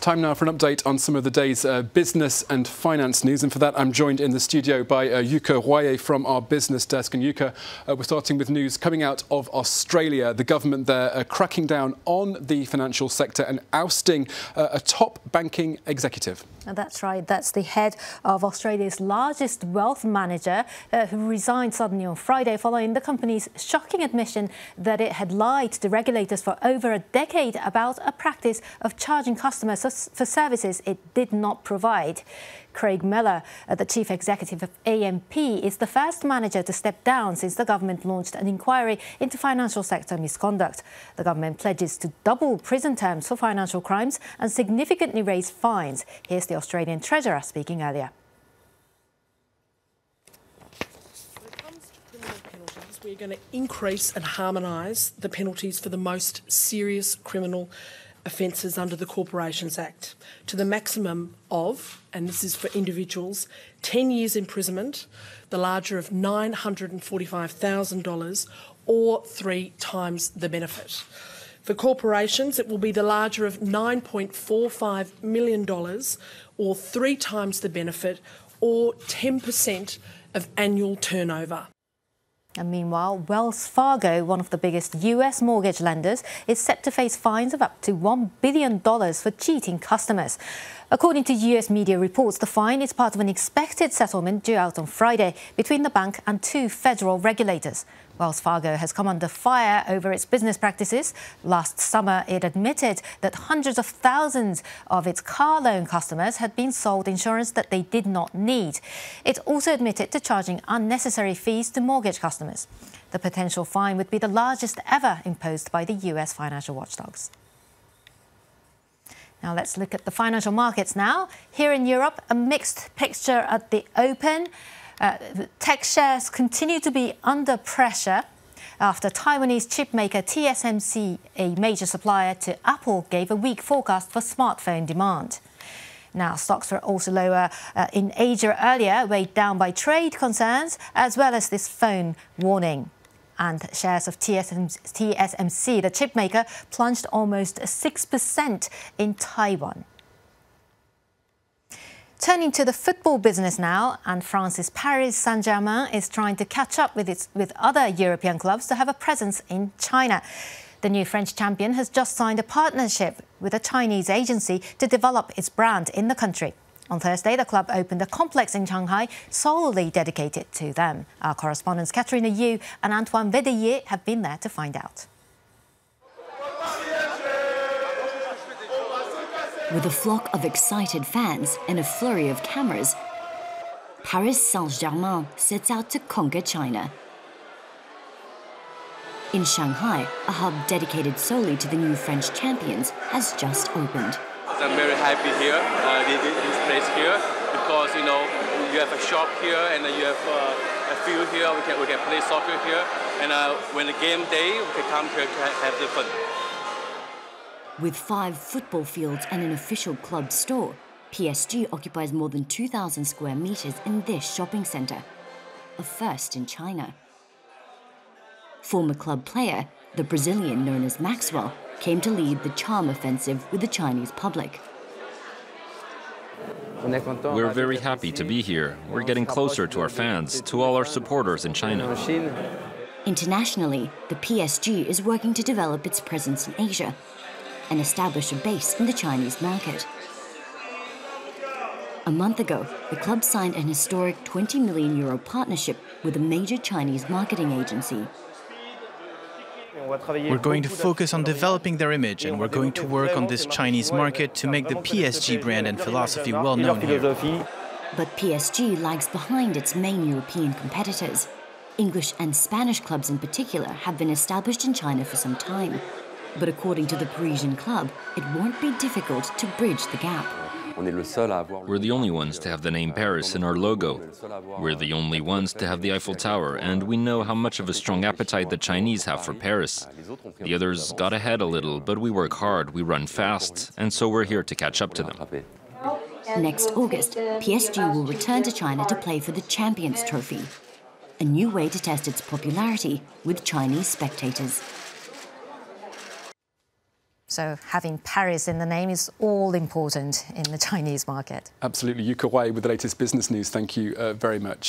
time now for an update on some of the day's business and finance news. And for that, I'm joined in the studio by Yuka Royer from our business desk. And Yuka, we're starting with news coming out of Australia. The government there cracking down on the financial sector and ousting a top banking executive. That's right. That's the head of Australia's largest wealth manager who resigned suddenly on Friday following the company's shocking admission that it had lied to regulators for over a decade about a practice of charging customers for services it did not provide. Craig Miller, the chief executive of AMP, is the first manager to step down since the government launched an inquiry into financial sector misconduct. The government pledges to double prison terms for financial crimes and significantly raise fines. Here's the Australian Treasurer speaking earlier. When it comes to criminal penalties, we're going to increase and harmonise the penalties for the most serious criminal offences under the Corporations Act to the maximum of, and this is for individuals, 10 years imprisonment, the larger of $945,000 or 3 times the benefit. For corporations, it will be the larger of $9.45 million or 3 times the benefit or 10% of annual turnover. And meanwhile, Wells Fargo, one of the biggest US mortgage lenders, is set to face fines of up to $1 billion for cheating customers. According to US media reports, the fine is part of an expected settlement due out on Friday between the bank and 2 federal regulators. Wells Fargo has come under fire over its business practices. Last summer, it admitted that hundreds of thousands of its car loan customers had been sold insurance that they did not need. It also admitted to charging unnecessary fees to mortgage customers. The potential fine would be the largest ever imposed by the US financial watchdogs. Now let's look at the financial markets now. Here in Europe, a mixed picture at the open. Tech shares continue to be under pressure after Taiwanese chipmaker TSMC, a major supplier to Apple, gave a weak forecast for smartphone demand. Now, stocks were also lower in Asia earlier, weighed down by trade concerns, as well as this phone warning. And shares of TSMC, the chipmaker, plunged almost 6% in Taiwan. Turning to the football business now, and France's Paris Saint-Germain is trying to catch up with other European clubs to have a presence in China. The new French champion has just signed a partnership with a Chinese agency to develop its brand in the country. On Thursday, the club opened a complex in Shanghai solely dedicated to them. Our correspondents Katrina Yu and Antoine Védéier have been there to find out. With a flock of excited fans and a flurry of cameras, Paris Saint-Germain sets out to conquer China. In Shanghai, a hub dedicated solely to the new French champions has just opened. I'm very happy here, this place here, because you have a shop here and you have a field here. We can play soccer here, and when the game day, we can come here to have the fun. With 5 football fields and an official club store, PSG occupies more than 2,000 square meters in this shopping center, a first in China. Former club player, the Brazilian known as Maxwell, came to lead the charm offensive with the Chinese public. We're very happy to be here. We're getting closer to our fans, to all our supporters in China. Internationally, the PSG is working to develop its presence in Asia and establish a base in the Chinese market. A month ago, the club signed an historic €20 million partnership with a major Chinese marketing agency. We're going to focus on developing their image, and we're going to work on this Chinese market to make the PSG brand and philosophy well known here. But PSG lags behind its main European competitors. English and Spanish clubs in particular have been established in China for some time. But according to the Parisian club, it won't be difficult to bridge the gap. We're the only ones to have the name Paris in our logo. We're the only ones to have the Eiffel Tower, and we know how much of a strong appetite the Chinese have for Paris. The others got ahead a little, but we work hard, we run fast, and so we're here to catch up to them. Next August, PSG will return to China to play for the Champions Trophy, a new way to test its popularity with Chinese spectators. So having Paris in the name is all important in the Chinese market. Absolutely. Yuka Wai with the latest business news. Thank you very much.